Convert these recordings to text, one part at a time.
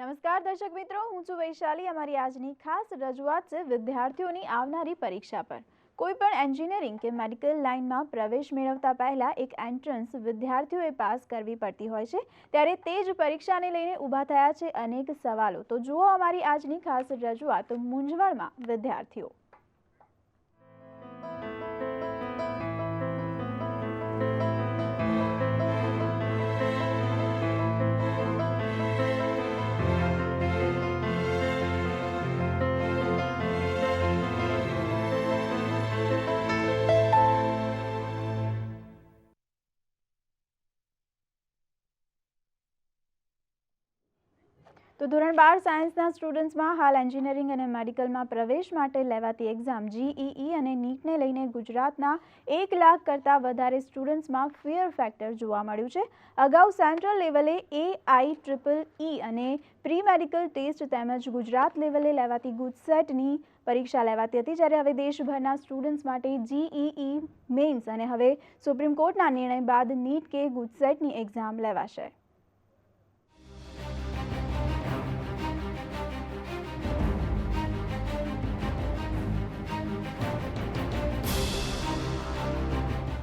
નમસ્કાર દર્શક મિત્રો, હું છું વૈશાલી। અમારી આજની ખાસ રજૂઆત છે વિદ્યાર્થીઓની આવનારી પરીક્ષા પર। કોઈ પણ એન્જિનિયરિંગ કે મેડિકલ લાઇનમાં પ્રવેશ મેળવતા પહેલા એક એન્ટ્રન્સ વિદ્યાર્થીઓએ પાસ કરવી પડતી હોય છે, ત્યારે તે જ પરીક્ષાને લઈને ઊભા થયા છે અનેક સવાલો। તો જુઓ અમારી આજની ખાસ રજૂઆત મૂંઝવણમાં વિદ્યાર્થીઓ। તો ધોરણ 12 સાયન્સના સ્ટુડન્ટ્સમાં હાલ એન્જિનિયરિંગ અને મેડિકલમાં પ્રવેશ માટે લેવાતી એક્ઝામ GEE અને નીટને લઈને ગુજરાતના 1 લાખ કરતાં વધારે સ્ટુડન્ટ્સમાં ફિયર ફેક્ટર જોવા મળ્યું છે। અગાઉ સેન્ટ્રલ લેવલે AIEEE અને પ્રી મેડિકલ ટેસ્ટ તેમજ ગુજરાત લેવલે લેવાતી ગુજસેટની પરીક્ષા લેવાતી હતી, જ્યારે હવે દેશભરના સ્ટુડન્ટ્સ માટે GEE મેઇન્સ અને હવે સુપ્રીમ કોર્ટના નિર્ણય બાદ નીટ કે ગુજસેટની એક્ઝામ લેવાશે।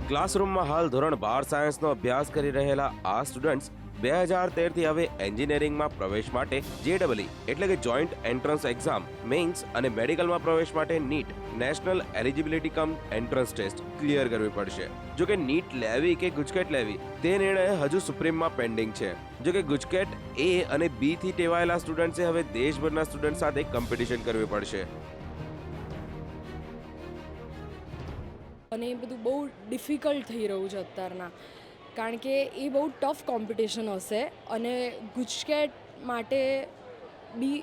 ક્લાસરૂમમાં હાલ ધોરણ 12 સાયન્સનો અભ્યાસ કરી રહેલા આ સ્ટુડન્ટ્સ 2013થી હવે એન્જિનિયરિંગમાં પ્રવેશ માટે JEE એટલે કે જોઈન્ટ એન્ટ્રન્સ એક્ઝામ મેઇન્સ અને મેડિકલમાં પ્રવેશ માટે NEET National Eligibility cum Entrance Test clear કરવી પડશે। જો કે નીટ લેવી કે ગુજકેટ લેવી તે નિર્ણય હજુ સુપ્રીમમાં પેન્ડિંગ છે। જો કે ગુજકેટ A અને B થી ટેવાયેલા સ્ટુડન્ટ્સે હવે દેશભરના સ્ટુડન્ટ સાથે કોમ્પિટિશન કરવી પડશે। અને એ બધું બહુ ડિફિકલ્ટ થઈ રહ્યું છે અત્યારના, કારણ કે એ બહુ ટફ કોમ્પિટિશન હશે અને ગુજકેટ માટે be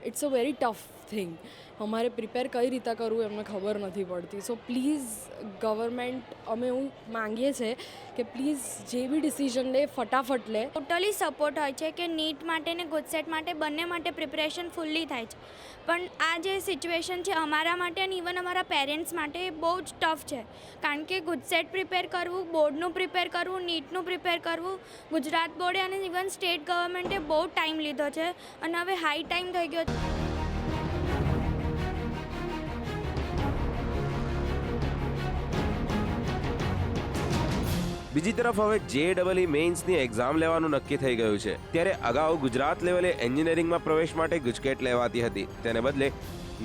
it's a very tough thing. અમારે પ્રિપેર કઈ રીતે કરવું એમને ખબર નથી પડતી। સો પ્લીઝ ગવર્મેન્ટ અમે એવું માંગીએ છીએ કે પ્લીઝ જે બી ડિસિઝન લે ફટાફટ લે। ટોટલી સપોર્ટ હોય છે કે નીટ માટે ને ગુજસેટ માટે બંને માટે પ્રિપરેશન ફૂલ્લી થાય છે, પણ આ જે સિચ્યુએશન છે અમારા માટે અને ઇવન અમારા પેરેન્ટ્સ માટે બહુ જ ટફ છે, કારણ કે ગુજસેટ પ્રિપેર કરવું, બોર્ડનું પ્રિપેર કરવું, નીટનું પ્રિપેર કરવું, ગુજરાત બોર્ડે અને ઇવન સ્ટેટ ગવર્મેન્ટે બહુ ટાઈમ લીધો છે અને હવે હાઈ ટાઈમ થઈ ગયો છે। બીજી તરફ હવે JEE મેઇન્સની એક્ઝામ લેવાનું નક્કી થઈ ગયું છે, ત્યારે અગાઉ ગુજરાત લેવલે એન્જિનિયરિંગમાં પ્રવેશ માટે ગુજકેટ લેવાતી હતી, તેને બદલે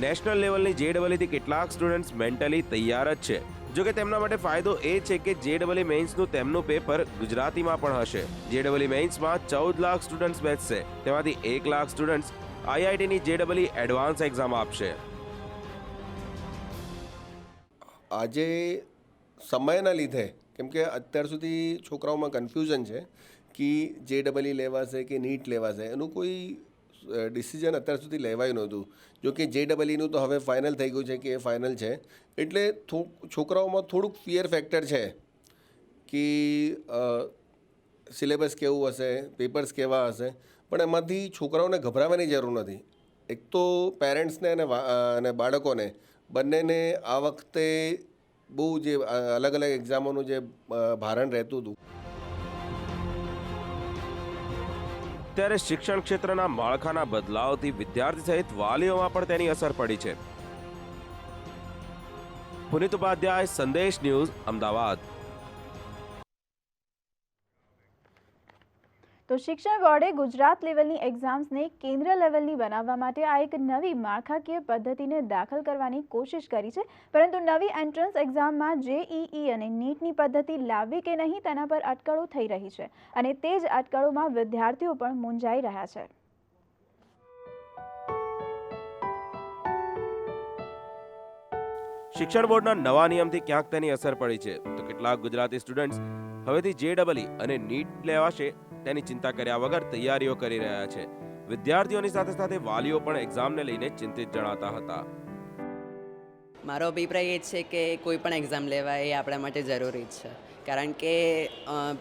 નેશનલ લેવલની JEE થી કેટલાક સ્ટુડન્ટ્સ મેન્ટલી તૈયાર જ છે। જો કે તેમના માટે ફાયદો એ છે કે JEE મેઇન્સનું તેમનું પેપર ગુજરાતીમાં પણ હશે। JEE મેઇન્સમાં 14 લાખ સ્ટુડન્ટ્સ બેસશે, તેમાંથી 1 લાખ સ્ટુડન્ટ્સ IITની JEE એડવાન્સ એક્ઝામ આપશે। આજે સમયના લીધે, કેમ કે અત્યાર સુધી છોકરાઓમાં કન્ફ્યુઝન છે કે JEE લેવાશે કે નીટ લેવાશે, એનું કોઈ ડિસિઝન અત્યાર સુધી લેવાયું નહોતું। જો કે JEEનું તો હવે ફાઇનલ થઈ ગયું છે કે એ ફાઇનલ છે, એટલે છોકરાઓમાં થોડુંક ફિયર ફેક્ટર છે કે સિલેબસ કેવું હશે, પેપર્સ કેવા હશે, પણ એમાંથી છોકરાઓને ગભરાવાની જરૂર નથી। એક તો પેરેન્ટ્સને અને બાળકોને બંનેને આ વખતે બહુ જે અલગ અલગ એક્ઝામોનું જે ભારણ રહેતું હતું। ત્યારે શિક્ષણ ક્ષેત્રના માળખાના બદલાવથી વિદ્યાર્થી સહિત વાલીઓમાં પણ તેની અસર પડી છે। પુનિત ઉપાધ્યાય, સંદેશ ન્યૂઝ, અમદાવાદ। તો શિક્ષણ બોર્ડે ગુજરાત લેવલની એક્ઝામ્સને કેન્દ્ર લેવલની બનાવવા માટે આ એક નવી માળખાકીય પદ્ધતિને દાખલ કરવાની કોશિશ કરી છે, પરંતુ નવી એન્ટ્રન્સ એક્ઝામમાં JEE અને નીટની પદ્ધતિ લાવવી કે નહીં તેના પર અટકળો થઈ રહી છે, અને તે જ અટકળોમાં વિદ્યાર્થીઓ પણ મૂંઝાઈ રહ્યા છે। શિક્ષણ બોર્ડના નવા નિયમથી ક્યાંક તેની અસર પડી છે, તો કેટલાક ગુજરાતી સ્ટુડન્ટ્સ હવેથી JEE અને નીટ લેવાશે તેની ચિંતા કર્યા વગર તૈયારીઓ કરી રહ્યા છે। વિદ્યાર્થીઓની સાથે સાથે વાલીઓ પણ એક્ઝામને લઈને ચિંતિત જણાતા હતા। મારો અભિપ્રાય એ છે કે કોઈ પણ એક્ઝામ લેવાય એ આપણા માટે જરૂરી છે, કારણ કે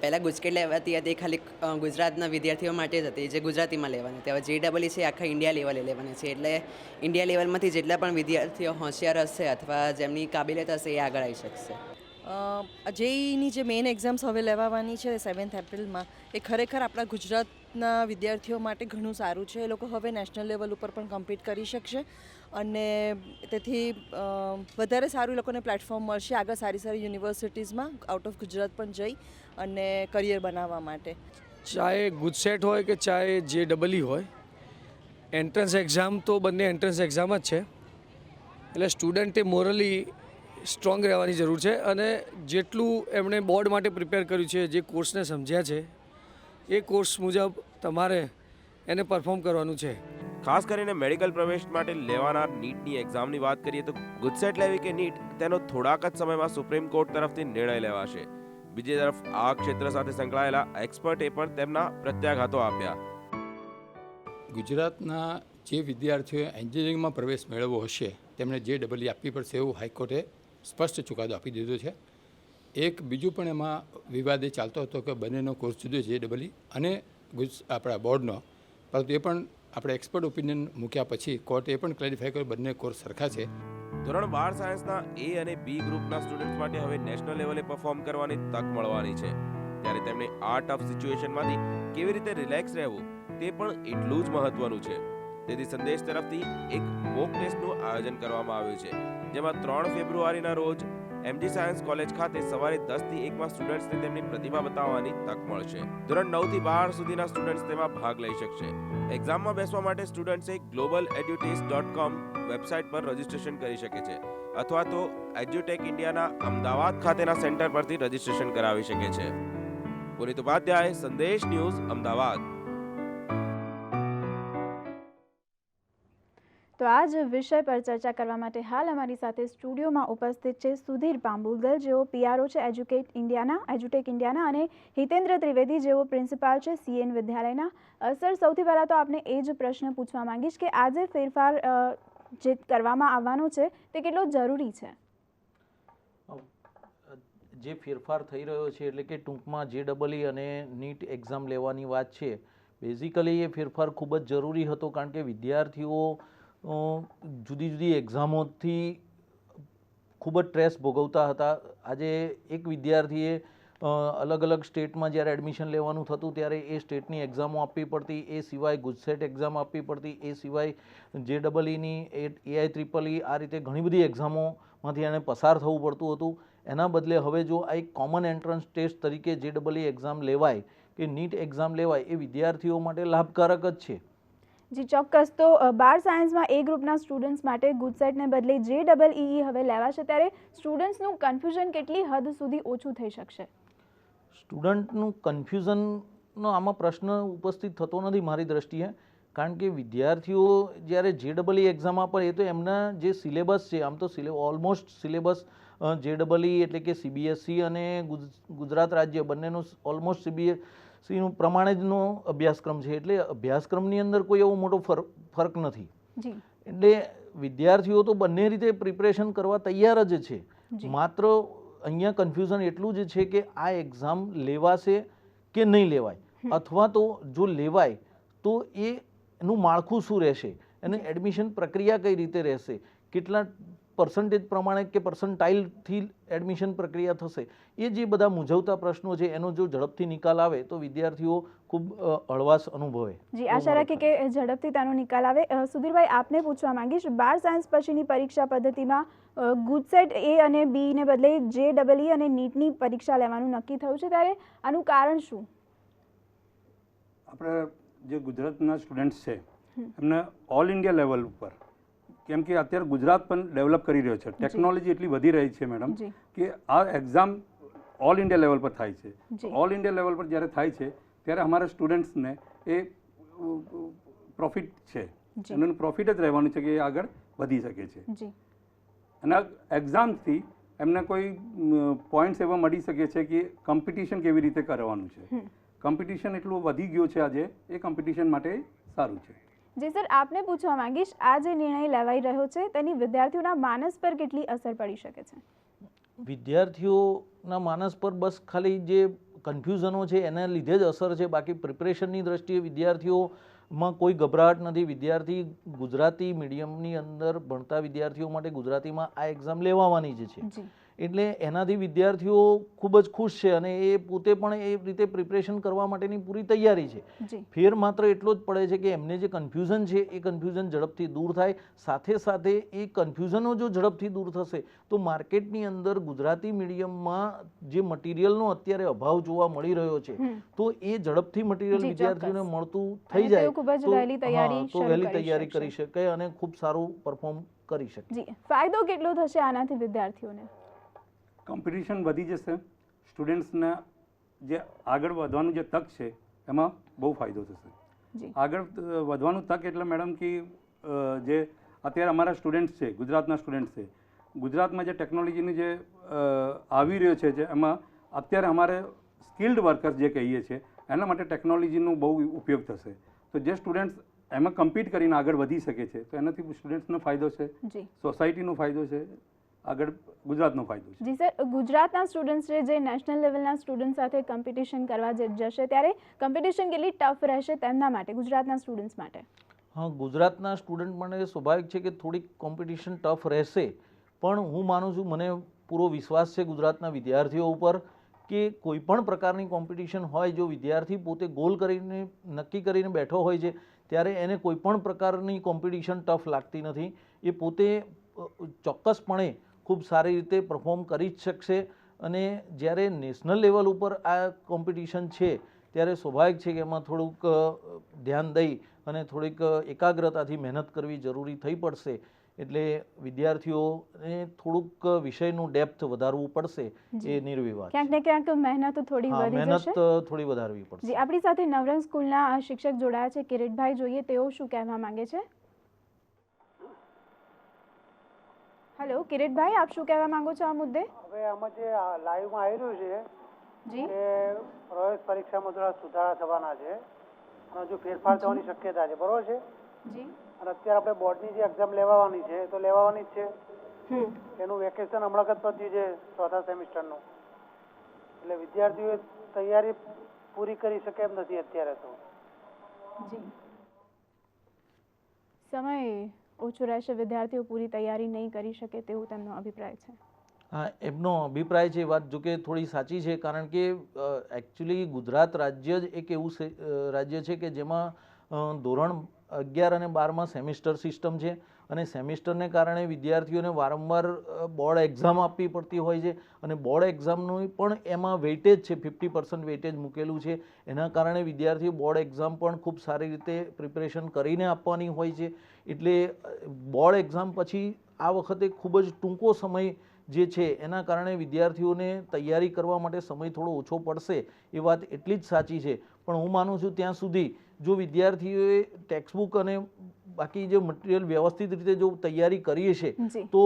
પહેલાં ગુજકેટ લેવાતી હતી ખાલી ગુજરાતના વિદ્યાર્થીઓ માટે જ હતી, જે ગુજરાતીમાં લેવાની હતી। હવે JEE છે આખા ઇન્ડિયા લેવલે લેવાની છે, એટલે ઇન્ડિયા લેવલમાંથી જેટલા પણ વિદ્યાર્થીઓ હોશિયાર હશે અથવા જેમની કાબિલિયત હશે એ આગળ આવી શકશે। જેઈની જે મેઇન એક્ઝામ્સ હવે લેવાવાની છે 7th એપ્રિલમાં, એ ખરેખર આપણા ગુજરાતના વિદ્યાર્થીઓ માટે ઘણું સારું છે. એ લોકો હવે નેશનલ લેવલ ઉપર પણ કમ્પીટ કરી શકશે અને તેથી વધારે સારું એ લોકોને પ્લેટફોર્મ મળશે આગળ સારી સારી યુનિવર્સિટીઝમાં આઉટ ઓફ ગુજરાત પણ જઈ અને કરિયર બનાવવા માટે. ચાહે ગુજસેટ હોય કે ચાહે JEE હોય, એન્ટ્રન્સ એક્ઝામ તો બંને એન્ટ્રન્સ એક્ઝામ જ છે. એટલે સ્ટુડન્ટે મોરલી સ્ટ્રોંગ રહેવાની જરૂર છે અને જેટલું એમણે બોર્ડ માટે પ્રિપેર કર્યું છે, જે કોર્સને સમજ્યા છે, એ કોર્સ મુજબ તમારે એને પરફોર્મ કરવાનું છે. ખાસ કરીને મેડિકલ પ્રવેશ માટે લેવાનાર નીટની એક્ઝામની વાત કરીએ તો ગુજસેટ લેવી કે નીટ તેનો થોડાક જ સમયમાં સુપ્રીમ કોર્ટ તરફથી નિર્ણય લેવાશે. બીજી તરફ આ ક્ષેત્ર સાથે સંકળાયેલા એક્સપર્ટે પણ તેમના પ્રત્યાઘાતો આપ્યા. ગુજરાતના જે વિદ્યાર્થીઓએ એન્જિનિયરિંગમાં પ્રવેશ મેળવવો હશે તેમણે JEE આપવી પડશે એવું હાઈકોર્ટે સ્પષ્ટ ચુકાદો આપી દીધો છે. એક બીજું પણ એમાં વિવાદ એ ચાલતો હતો કે બંનેનો કોર્સ જુદો JEE અને આપણા બોર્ડનો, પરંતુ એ પણ આપણે એક્સપર્ટ ઓપિનિયન મૂક્યા પછી કોર્ટે એ પણ ક્લેરિફાઈ કર્યું બંને કોર્સ સરખા છે. ધોરણ 12 સાયન્સના A અને B ગ્રુપના સ્ટુડન્ટ્સ માટે હવે નેશનલ લેવલે પરફોર્મ કરવાની તક મળવાની છે. ત્યારે તેમને આ ટફ સિચ્યુએશનમાંથી કેવી રીતે રિલેક્સ રહેવું તે પણ એટલું જ મહત્વનું છે. તેથી સંદેશ તરફથી એક મોક ટેસ્ટનું આયોજન કરવામાં આવ્યું છે, જેમાં 3 ફેબ્રુઆરીના રોજ MG સાયન્સ કોલેજ ખાતે સવારે 10 થી 1 માં સ્ટુડન્ટ્સને તેમની પ્રતિભા બતાવવાની તક મળશે. ધોરણ 9 થી 12 સુધીના સ્ટુડન્ટ્સ તેમાં ભાગ લઈ શકશે. એક્ઝામમાં બેસવા માટે સ્ટુડન્ટ્સે globaleduteast.com વેબસાઇટ પર રજીસ્ટ્રેશન કરી શકે છે અથવા તો એડ્યુટેક ઇન્ડિયાના અમદાવાદ ખાતેના સેન્ટર પરથી રજીસ્ટ્રેશન કરાવી શકે છે. પુનિત ઉપાધ્યાય, સંદેશ ન્યૂઝ, અમદાવાદ. તો આ જ વિષય પર ચર્ચા કરવા માટે હાલ અમારી સાથે સ્ટુડિયોમાં ઉપસ્થિત છે સુધીર પાંબુલગર, જેઓ PRO છે એડ્યુટેક ઇન્ડિયાના, અને હિતેન્દ્ર ત્રિવેદી, જેઓ પ્રિન્સિપાલ છે CN વિદ્યાલયના. સર, સૌથી પહેલાં તો આપને એ જ પ્રશ્ન પૂછવા માંગીશ કે આ જે ફેરફાર જે કરવામાં આવવાનો છે તે કેટલો જરૂરી છે? જે ફેરફાર થઈ રહ્યો છે એટલે કે ટૂંકમાં JEE અને નીટ એક્ઝામ લેવાની વાત છે, બેઝિકલી એ ફેરફાર ખૂબ જ જરૂરી હતો, કારણ કે વિદ્યાર્થીઓ જુદી જુદી એક્ઝામોથી ખૂબ જ સ્ટ્રેસ ભોગવતા હતા. આજે એક વિદ્યાર્થીએ અલગ અલગ સ્ટેટમાં જ્યારે એડમિશન લેવાનું થતું ત્યારે એ સ્ટેટની એક્ઝામો આપવી પડતી, એ સિવાય ગુજસેટ એક્ઝામ આપવી પડતી, એ સિવાય JEEની AI આ રીતે ઘણી બધી એક્ઝામોમાંથી એને પસાર થવું પડતું હતું. એના બદલે હવે જો આ એક કોમન એન્ટ્રન્સ ટેસ્ટ તરીકે JEE એક્ઝામ લેવાય કે નીટ એક્ઝામ લેવાય, એ વિદ્યાર્થીઓ માટે લાભકારક જ છે. જી ચોક્કસ. તો 12 સાયન્સમાં A ગ્રુપના સ્ટુડન્ટ્સ માટે ગુજસેટને બદલે JEE હવે લેવાશે, ત્યારે સ્ટુડન્ટ્સનું કન્ફ્યુઝન કેટલી હદ સુધી ઓછું થઈ શકશે? સ્ટુડન્ટનું કન્ફ્યુઝનનો આમાં પ્રશ્ન ઉપસ્થિત થતો નથી મારી દ્રષ્ટિએ, કારણ કે વિદ્યાર્થીઓ જ્યારે JEE એક્ઝામ આપે એ તો એમના જે સિલેબસ છે, આમ તો ઓલમોસ્ટ સિલેબસ JEE એટલે કે CBSE અને ગુજરાત રાજ્ય બંનેનો ઓલમોસ્ટ CBSE પ્રમાણે જનો અભ્યાસક્રમ છે, એટલે અભ્યાસક્રમની અંદર કોઈ એવો મોટો ફરક નથી. એટલે વિદ્યાર્થીઓ તો બંને રીતે પ્રિપરેશન કરવા તૈયાર જ છે. માત્ર અહીંયા કન્ફ્યુઝન એટલું જ છે કે આ એક્ઝામ લેવાશે કે નહીં લેવાય, અથવા તો જો લેવાય તો એનું માળખું શું રહેશે, અને એડમિશન પ્રક્રિયા કઈ રીતે રહેશે, કેટલા પર્સન્ટેજ પ્રમાણે કે પર્સન્ટાઇલથી એડમિશન પ્રક્રિયા થશે, એ જે બધા મૂંઝવતા પ્રશ્નો છે એનો જો ઝડપથી નિકાલ આવે તો વિદ્યાર્થીઓ ખૂબ હળવાશ અનુભવે. જી, આશા રાખીએ કે ઝડપથી તેનો નિકાલ આવે. સુધીરભાઈ, આપને પૂછવા માંગીશ, 12 સાયન્સ પછીની પરીક્ષા પદ્ધતિમાં ગુજસેટ A અને B ને બદલે JEE અને નીટની પરીક્ષા લેવાનું નક્કી થયું છે, ત્યારે આનું કારણ શું? આપણે જે ગુજરાતના સ્ટુડન્ટ્સ છે એમને ઓલ ઇન્ડિયા લેવલ ઉપર, કેમ કે અત્યારે ગુજરાત પણ ડેવલપ કરી રહ્યો છે, ટેકનોલોજી એટલી વધી રહી છે મેડમ કે આ એક્ઝામ ઓલ ઇન્ડિયા લેવલ પર થાય છે. ઓલ ઇન્ડિયા લેવલ પર જ્યારે થાય છે ત્યારે અમારા સ્ટુડન્ટ્સને એ પ્રોફિટ છે, એનું પ્રોફિટ જ રહેવાનું છે કે એ આગળ વધી શકે છે. અને એક્ઝામથી એમને કોઈ પોઈન્ટ્સ એવા મળી શકે છે કે કોમ્પિટિશન કેવી રીતે કરવાનું છે. કોમ્પિટિશન એટલું વધી ગયું છે આજે, એ કોમ્પિટિશન માટે સારું છે. જી સર, આપને પૂછવા માંગીશ, આ જે નિર્ણય લેવાઈ રહ્યો છે તેની વિદ્યાર્થીઓના માનસ પર કેટલી અસર પડી શકે છે? વિદ્યાર્થીઓના માનસ પર બસ ખાલી જે કન્ફ્યુઝનો છે એના લીધે જ અસર છે, બાકી પ્રિપરેશનની દ્રષ્ટિએ વિદ્યાર્થીઓમાં કોઈ ગભરાટ નથી. વિદ્યાર્થી ગુજરાતી મીડિયમની અંદર ભણતા વિદ્યાર્થીઓ માટે ગુજરાતીમાં આ એક્ઝામ લેવાની જ છે, એટલે એનાથી વિદ્યાર્થીઓ ખૂબ જ ખુશ છે અને એ પોતે પણ એ રીતે પ્રિપરેશન કરવા માટેની પૂરી તૈયારી છે. જી ફેર માત્ર એટલો જ પડે છે કે એમને જે કન્ફ્યુઝન છે એ કન્ફ્યુઝન ઝડપથી દૂર થાય. સાથે સાથે એ કન્ફ્યુઝનો જો ઝડપથી દૂર થશે તો માર્કેટની અંદર ગુજરાતી મીડિયમમાં જે મટીરિયલનો અત્યારે અભાવ જોવા મળી રહ્યો છે તો એ ઝડપથી મટીરિયલ જી, વિદ્યાર્થીઓને ચોક્કસ. મળતું અને થઈ જાય તેઓ ખૂબ જ વહેલી તૈયારી તો શરૂ વહેલી કરી તૈયારી શકશે. કરી શકે અને ખૂબ સારું પરફોર્મ કરી શકે. જી ફાયદો કેટલો થશે આનાથી વિદ્યાર્થીઓને? કોમ્પિટિશન વધી જશે, સ્ટુડન્ટ્સને જે આગળ વધવાનું જે તક છે એમાં બહુ ફાયદો થશે. જી આગળ વધવાનું તક એટલે મેડમ કે જે અત્યારે અમારા સ્ટુડન્ટ્સ છે, ગુજરાતના સ્ટુડન્ટ્સ છે, ગુજરાતમાં જે ટેકનોલોજીની જે આવી રહ્યો છે જે એમાં અત્યારે અમારે સ્કિલ્ડ વર્કર્સ જે કહીએ છીએ એના માટે ટેકનોલોજીનો બહુ ઉપયોગ થશે. તો જે સ્ટુડન્ટ્સ એમાં કમ્પીટ કરીને આગળ વધી શકે છે તો એનાથી સ્ટુડન્ટ્સનો ફાયદો છે, જી સોસાયટીનો ફાયદો છે, આગળ ગુજરાતનો ફાયદો છે. જી સર, ગુજરાતના સ્ટુડન્ટ્સ છે જે નેશનલ લેવલના સ્ટુડન્ટ સાથે કોમ્પિટિશન કરવા જશે ત્યારે કોમ્પિટિશન કેટલી ટફ રહેશે તેમના માટે, ગુજરાતના સ્ટુડન્ટ્સ માટે? હા, ગુજરાતના સ્ટુડન્ટ માટે સ્વાભાવિક છે કે થોડીક કોમ્પિટિશન ટફ રહેશે, પણ હું માનું છું, મને પૂરો વિશ્વાસ છે ગુજરાતના વિદ્યાર્થીઓ ઉપર કે કોઈ પણ પ્રકારની કોમ્પિટિશન હોય, જો વિદ્યાર્થી પોતે ગોલ કરીને નક્કી કરીને બેઠો હોય છે ત્યારે એને કોઈ પણ પ્રકારની કોમ્પિટિશન ટફ લાગતી નથી. એ પોતે ચોક્કસપણે ખૂબ સારી રીતે પરફોર્મ કરી જ શકશે અને જ્યારે નેશનલ લેવલ ઉપર આ કોમ્પિટિશન છે ત્યારે સ્વાભાવિક છે કે એમાં થોડુંક ધ્યાન દઈ અને થોડીક એકાગ્રતાથી મહેનત કરવી જરૂરી થઈ પડશે. એટલે વિદ્યાર્થીઓને થોડુંક વિષયનું ડેપ્થ વધારવું પડશે, એ નિર્વિવાદ. ક્યાંક ને ક્યાંક મહેનત થોડી વધી મહેનત જશે. થોડી વધારવી પડશે. જી આપણી સાથે નવરંગ સ્કૂલના શિક્ષક જોડાયા છે કિરીટભાઈ, જોઈએ તેઓ શું કહેવા માંગે છે. હેલો કિરીટભાઈ, આપ શું કહેવા માંગો છો આ મુદ્દે? હવે આમાં જે લાઈવમાં આવી રહ્યું છે જી કે પ્રવેશ પરીક્ષામાં થોડા સુધારા થવાના છે અને હજુ ફેરફાર થવાની શક્યતા છે, બરોબર છે? જી અને અત્યારે આપણે બોર્ડની જે એક્ઝામ લેવાની છે તો લેવાની જ છે. એનું વેકેશન હમણાં જ પત્યું છે, ચોથા સેમિસ્ટરનું, એટલે વિદ્યાર્થીઓએ તૈયારી પૂરી કરી શકે એમ નથી અત્યારે તો. જી સમય ઓછો રહેશે, વિદ્યાર્થીઓ પૂરી તૈયારી નહીં કરી શકે તેવું તેમનો અભિપ્રાય છે. હા, એમનો અભિપ્રાય છે, વાત જો કે થોડી સાચી છે, કારણ કે એકચ્યુઅલી ગુજરાત રાજ્ય જ એક એવું રાજ્ય છે કે જેમાં ધોરણ 11 અને 12માં સેમિસ્ટર સિસ્ટમ છે અને સેમિસ્ટરને કારણે વિદ્યાર્થીઓને વારંવાર બોર્ડ એક્ઝામ આપવી પડતી હોય છે અને બોર્ડ એક્ઝામનું પણ એમાં વેઇટેજ છે, 50% વેઇટેજ મૂકેલું છે. એના કારણે વિદ્યાર્થીઓ બોર્ડ એક્ઝામ પણ ખૂબ સારી રીતે પ્રિપરેશન કરીને આપવાની હોય છે. એટલે બોર્ડ એક્ઝામ પછી આ વખતે ખૂબ જ ટૂંકો સમય જે છે એના કારણે વિદ્યાર્થીઓને તૈયારી કરવા માટે સમય થોડો ઓછો પડશે, એ વાત એટલી જ સાચી છે. પણ હું માનું છું ત્યાં સુધી જો વિદ્યાર્થીઓએ ટેક્સ્ટબુક અને બાકી જે મટીરિયલ વ્યવસ્થિત રીતે જો તૈયારી કરીએ છે તો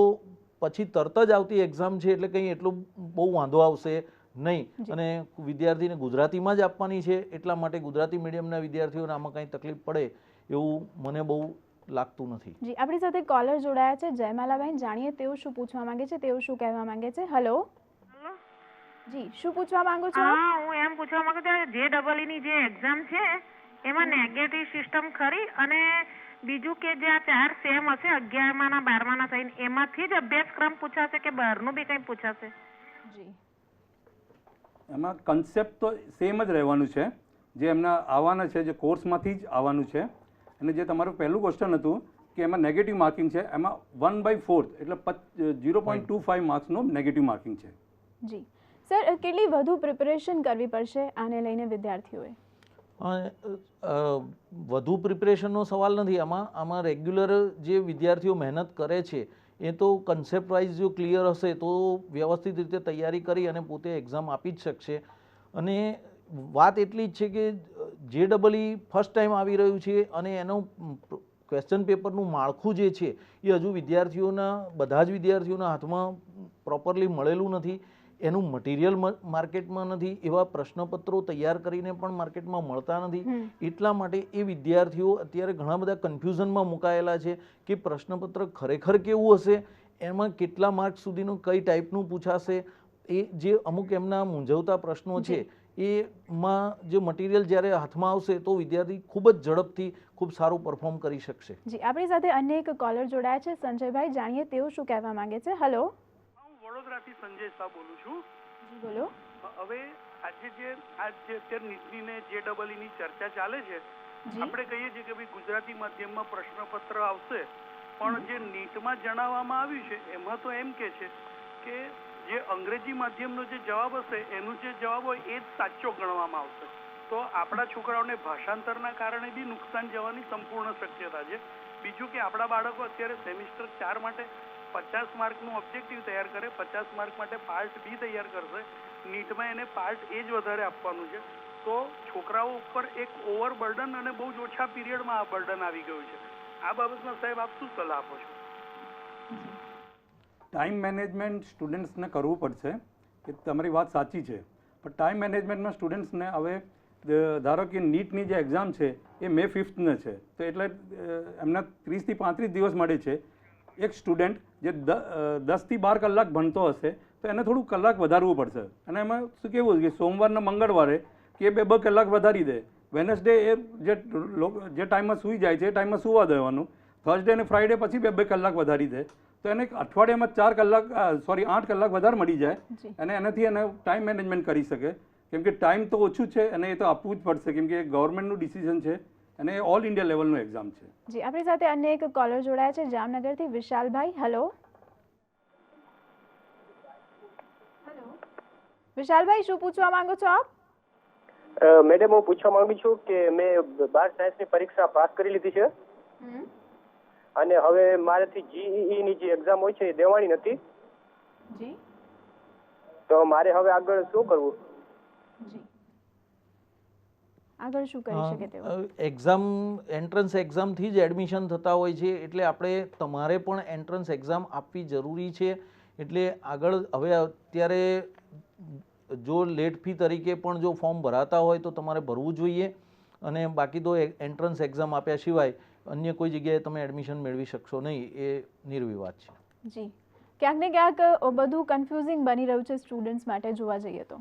પછી તરત જ આવતી એક્ઝામ છે એટલે કંઈ એટલો બહુ વાંધો આવશે નહીં. અને વિદ્યાર્થીને ગુજરાતીમાં જ આપવાની છે એટલા માટે ગુજરાતી મીડિયમના વિદ્યાર્થીઓને આમાં કંઈ તકલીફ પડે એવું મને બહુ લાગતું નથી. જી આપણી સાથે કોલર જોડાયા છે જયમાલાબેન, જાણીએ તેઓ શું પૂછવા માંગે છે, તેઓ શું કહેવા માંગે છે. હેલો જી, શું પૂછવા માંગો છો? હા, હું એમ પૂછવા માંગુ છું JEE ની જે એક્ઝામ છે એમાં નેગેટિવ સિસ્ટમ ખરી અને બીજું કે જે આ 4 સેમ હશે 11માં ના 12માં ના થઈને એમાંથી જ અભ્યાસક્રમ પૂછાશે કે બહારનું બી કંઈ પૂછાશે? જી એમાં કન્સેપ્ટ તો સેમ જ રહેવાનું છે, જે એમના આવવાના છે જે કોર્સમાંથી જ આવવાનું છે. અને જે તમારું પહેલું ક્વેશ્ચન હતું કે એમાં નેગેટિવ માર્કિંગ છે, એમાં 1/4 એટલે 0.25 માર્ક્સનું નેગેટિવ માર્કિંગ છે. જી સર, કેટલી વધુ પ્રિપરેશન કરવી પડશે આને લઈને વિદ્યાર્થીઓએ? વધુ પ્રિપરેશનનો સવાલ નથી. આમાં રેગ્યુલર જે વિદ્યાર્થીઓ મહેનત કરે છે એ તો કન્સેપ્ટ વાઇઝ જો ક્લિયર હશે તો વ્યવસ્થિત રીતે તૈયારી કરી અને પોતે એક્ઝામ આપી જ શકશે. અને વાત એટલી જ છે કે JEE ફર્સ્ટ ટાઈમ આવી રહ્યું છે અને એનું ક્વેશ્ચન પેપરનું માળખું જે છે એ હજુ બધા જ વિદ્યાર્થીઓના હાથમાં પ્રોપરલી મળેલું નથી. એનું મટીરિયલ માર્કેટમાં નથી, એવા પ્રશ્નપત્રો તૈયાર કરીને પણ માર્કેટમાં મળતા નથી. એટલા માટે એ વિદ્યાર્થીઓ અત્યારે ઘણા બધા કન્ફ્યુઝનમાં મુકાયેલા છે કે પ્રશ્નપત્ર ખરેખર કેવું હશે, એમાં કેટલા માર્ક્સ સુધીનું કઈ ટાઈપનું પૂછાશે. એ જે અમુક એમના મૂંઝવતા પ્રશ્નો છે એમાં જે મટીરિયલ જ્યારે હાથમાં આવશે તો વિદ્યાર્થી ખૂબ જ ઝડપથી ખૂબ સારું પરફોર્મ કરી શકશે. જી આપણી સાથે અન્ય એક કોલર જોડાયા છે સંજયભાઈ, જાણીએ તેઓ શું કહેવા માંગે છે. હેલો વડોદરાથી સંજય શાહ બોલું છું. જી બોલો. હવે આજે અત્યારે નીટની ને JEE ચર્ચા ચાલે છે. આપણે કહીએ છીએ કે ભાઈ ગુજરાતી માધ્યમમાં પ્રશ્નપત્ર આવશે, પણ જે નીટમાં જણાવવામાં આવ્યું છે એમાં તો એમ કે છે કે જે અંગ્રેજી માધ્યમનો જે જવાબ હશે એનું જે જવાબ હોય એ જ સાચો ગણવામાં આવશે. તો આપણા છોકરાઓને ભાષાંતરના કારણે બી નુકસાન જવાની સંપૂર્ણ શક્યતા છે. બીજું કે આપણા બાળકો અત્યારે સેમિસ્ટર 4 માટે 50 માર્કનું ઓબ્જેક્ટિવ તૈયાર કરે, 50 માર્ક માટે પાર્ટ બી તૈયાર કરશે. નીટમાં એને પાર્ટ એ જ વધારે આપવાનું છે. તો છોકરાઓ ઉપર એક ઓવરબર્ડન અને બહુ જ ઓછા પીરિયડમાં આ બર્ડન આવી ગયું છે. આ બાબતમાં સાહેબ આપ શું સલાહ આપો છો? ટાઈમ મેનેજમેન્ટ સ્ટુડન્ટ્સને કરવું પડશે. કે તમારી વાત સાચી છે, પણ ટાઈમ મેનેજમેન્ટમાં સ્ટુડન્ટ્સને હવે ધારો કે નીટની જે એક્ઝામ છે એ મે 5ને છે, તો એટલે એમના 30 થી 35 દિવસ મળે છે. એક સ્ટુડન્ટ જે 10 થી 12 કલાક ભણતો હશે તો એને થોડું કલાક વધારવું પડશે. અને એમાં શું કેવું કે સોમવારને મંગળવારે કે 2 કલાક વધારી દે. વેનસડે એ જે ટાઈમમાં સૂઈ જાય છે એ ટાઈમમાં સૂવા દેવાનું. થર્સડે અને ફ્રાઈડે પછી 2 કલાક વધારી દે, તો એને અઠવાડિયામાં 8 કલાક વધારે મળી જાય અને એનાથી એને ટાઈમ મેનેજમેન્ટ કરી શકે. કેમ કે ટાઈમ તો ઓછું છે અને એ તો આપવું જ પડશે, કેમ કે ગવર્મેન્ટનું ડિસિઝન છે અને એ ઓલ ઇન્ડિયા લેવલનું એક્ઝામ છે. જી, આપણી સાથે અન્ય એક કોલર જોડાયા છે જામનગરથી, વિશાલભાઈ. હેલો વિશાલભાઈ, શું પૂછવા માંગો છો આપ? મેડમ, હું પૂછવા માંગુ છું કે મેં 12 સાયન્સની પરીક્ષા પાસ કરી લીધી છે અને હવે મારાથી JEE ની જે એક્ઝામ હોય છે એ દેવાની નથી. જી. તો મારે હવે આગળ શું કરવું? જી, આગળ શું કરી શકે તેઓ? એક્ઝામ એન્ટ્રન્સ એક્ઝામથી જ એડમિશન થતા હોય છે, એટલે આપણે તમારે પણ એન્ટ્રન્સ એક્ઝામ આપવી જરૂરી છે. એટલે આગળ હવે અત્યારે જો લેટ ફી તરીકે પણ જો ફોર્મ ભરાતા હોય તો તમારે ભરવું જોઈએ, અને બાકી તો એન્ટ્રન્સ એક્ઝામ આપ્યા સિવાય અન્ય કોઈ જગ્યાએ તમે એડમિશન મેળવી શકશો નહીં, એ નિર્વિવાદ છે. જી, ક્યાંક ને ક્યાંક બધું કન્ફ્યુઝિંગ બની રહ્યું છે સ્ટુડન્ટ્સ માટે જોવા જઈએ તો.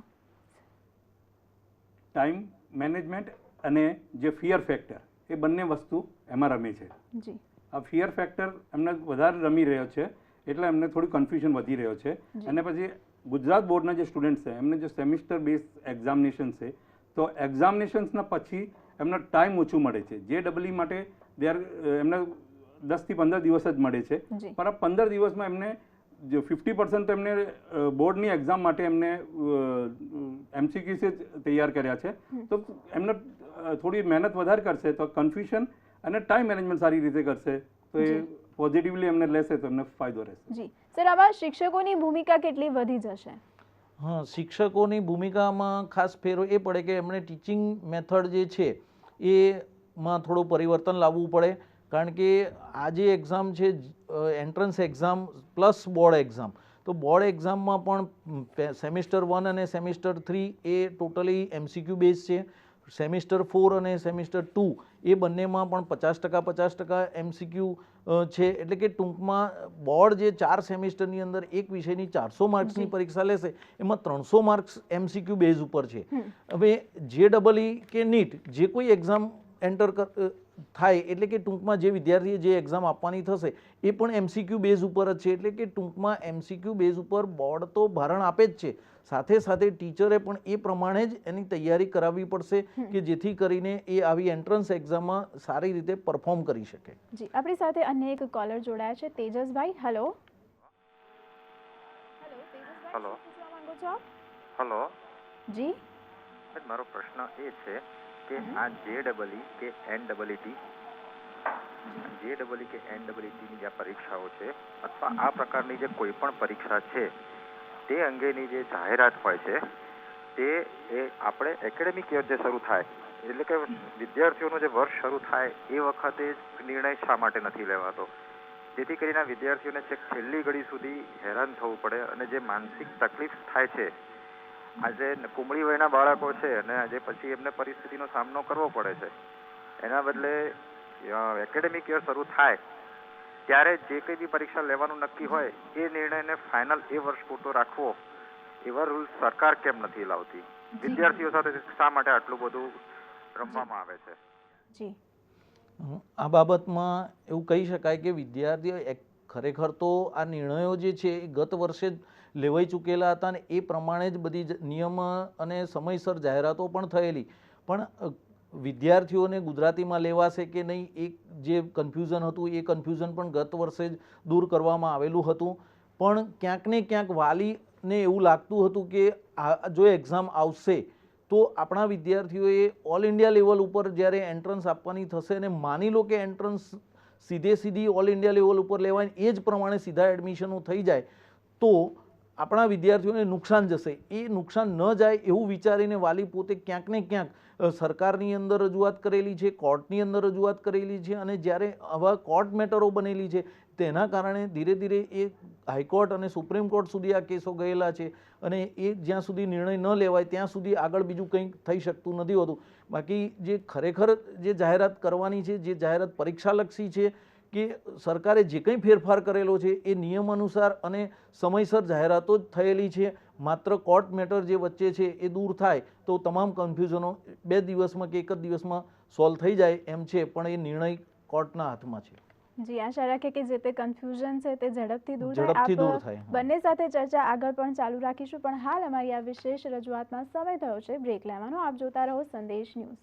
ટાઈમ મેનેજમેન્ટ અને જે ફિયર ફેક્ટર એ બંને વસ્તુ એમાં રમે છે. જી. આ ફિયર ફેક્ટર એમને વધારે રમી રહ્યો છે, એટલે એમને થોડું કન્ફ્યુઝન વધી રહ્યો છે. અને પછી ગુજરાત બોર્ડના જે સ્ટુડન્ટ છે એમને જે સેમિસ્ટર બેઝ એક્ઝામિનેશન છે, તો એક્ઝામિનેશન્સના પછી એમને ટાઈમ ઓછું મળે છે. JEE માટે એમને 10 થી 15 દિવસ જ મળે છે, પણ આ 15 દિવસમાં એમને જો 50% એમને બોર્ડની એક્ઝામ માટે એમને MCQs તૈયાર કર્યા છે. તો એમને થોડી મહેનત વધારે કરશે તો કન્ફ્યુઝન અને ટાઈમ મેનેજમેન્ટ સારી રીતે કરશે તો એ પોઝિટિવલી એમને લેશે તો એમને ફાયદો રહેશે. જી સર, આવા શિક્ષકોની ભૂમિકા કેટલી વધી જશે? હા, શિક્ષકોની ભૂમિકામાં ખાસ ફેરો એ પડે કે એમણે ટીચિંગ મેથડ જે છે એમાં થોડું પરિવર્તન લાવવું પડે. કારણ કે આ જે એક્ઝામ છે entrance exam plus board exam, તો બોર્ડ એક્ઝામમાં પણ સેમિસ્ટર 1 અને સેમિસ્ટર 3 એ ટોટલી MCQ બેઝ છે. સેમિસ્ટર 4 અને સેમિસ્ટર 2 એ બંનેમાં પણ 50% MCQ છે. એટલે કે ટૂંકમાં બોર્ડ જે 4 સેમિસ્ટરની અંદર એક વિષયની 400 માર્ક્સની પરીક્ષા લેશે, એમાં 300 માર્ક્સ MCQ બેઝ ઉપર છે. હવે JEE કે નીટ જે કોઈ એક્ઝામ એન્ટર થાય, એટલે કે ટૂંકમાં જે વિદ્યાર્થીએ જે એક્ઝામ આપવાની થશે એ પણ MCQ બેઝ ઉપર જ છે. એટલે કે ટૂંકમાં MCQ બેઝ ઉપર બોર્ડ તો ભારણ આપે જ છે, સાથે સાથે ટીચરે પણ એ પ્રમાણે જ એની તૈયારી કરાવવી પડશે કે જેથી કરીને એ આવી એન્ટ્રન્સ એક્ઝામમાં સારી રીતે પરફોર્મ કરી શકે. જી, આપણી સાથે અન્ય એક કોલર જોડાયા છે, તેજસભાઈ. હેલો હેલો પૂછવા માંગો છો? હેલો જી. મારો પ્રશ્ન એ છે કે આ JEE કે NEET કે NEETની જે પરીક્ષાઓ છે અથવા આ પ્રકારની જે કોઈ પણ પરીક્ષા છે તે અંગેની જે જાહેરાત હોય છે તે એ આપણે એકેડેમિક યર જે શરૂ થાય, એટલે કે વિદ્યાર્થીઓનું જે વર્ષ શરૂ થાય એ વખતે નિર્ણય શા માટે નથી લેવાતો, જેથી કરીને વિદ્યાર્થીઓને છેલ્લી ઘડી સુધી હેરાન થવું પડે અને જે માનસિક તકલીફ થાય છે, આજે કુમળી વયના બાળકો છે અને આજે પછી એમને પરિસ્થિતિનો સામનો કરવો પડે છે, એના બદલે એકેડેમિક યર શરૂ થાય ત્યારે જે કંઈ બી પરીક્ષા લેવાનું નક્કી હોય એ નિર્ણયને ફાઇનલ એ વર્ષ પૂરતો રાખવો, એવા રૂલ્સ સરકાર કેમ નથી લાવતી? વિદ્યાર્થીઓ સાથે શા માટે આટલું બધું રમવામાં આવે છે? જી, આ બાબતમાં એવું કહી શકાય કે વિદ્યાર્થીઓ ખરેખર તો આ નિર્ણયો જે છે એ ગત વર્ષે જ લેવાઈ ચૂકેલા હતા અને એ પ્રમાણે જ બધી નિયમ અને સમયસર જાહેરાતો પણ થયેલી. પણ વિદ્યાર્થીઓને ગુજરાતીમાં લેવાશે કે નહીં એ જે કન્ફ્યુઝન હતું એ કન્ફ્યુઝન પણ ગત વર્ષે જ દૂર કરવામાં આવેલું હતું. પણ ક્યાંક ને ક્યાંક વાલીને એવું લાગતું હતું કે જો એક્ઝામ આવશે તો આપણા વિદ્યાર્થીઓએ ઓલ ઇન્ડિયા લેવલ ઉપર જ્યારે એન્ટ્રન્સ આપવાની થશે અને માની લો કે એન્ટ્રન્સ સીધી ઓલ ઇન્ડિયા લેવલ ઉપર લેવાય એ જ પ્રમાણે સીધા એડમિશનો થઈ જાય તો આપણા વિદ્યાર્થીઓને નુકસાન જશે. એ નુકસાન ન જાય એવું વિચારીને વાલી પોતે ક્યાંક ને ક્યાંક સરકારની અંદર રજૂઆત કરેલી છે, કોર્ટની અંદર રજૂઆત કરેલી છે અને જ્યારે આવા કોર્ટ મેટરો બનેલી છે તેના કારણે ધીરે ધીરે એ હાઈકોર્ટ અને સુપ્રીમ કોર્ટ સુધી આ કેસો ગયેલા છે અને એ જ્યાં સુધી નિર્ણય ન લેવાય ત્યાં સુધી આગળ બીજું કંઈ થઈ શકતું નથી હોતું. બાકી જે ખરેખર જે જાહેરાત કરવાની છે, જે જાહેરાત પરીક્ષાલક્ષી છે કે સરકારે જે કંઈ ફેરફાર કરેલો છે એ નિયમ અનુસાર અને સમયસર જાહેરાતો જ થયેલી છે. માત્ર કોર્ટ મેટર જે વચ્ચે છે એ દૂર થાય તો તમામ કન્ફ્યુઝનો 2 દિવસમાં કે 1 જ દિવસમાં સોલ્વ થઈ જાય એમ છે, પણ એ નિર્ણય કોર્ટના હાથમાં છે. જી, આશા રાખે કે જે તે કન્ફ્યુઝન છે તે ઝડપથી દૂર દૂર થાય. બંને સાથે ચર્ચા આગળ પણ ચાલુ રાખીશું, પણ હાલ અમારી આ વિશેષ રજૂઆતમાં સમય થયો છે બ્રેક લેવાનો. આપ જોતા રહો સંદેશ ન્યૂઝ.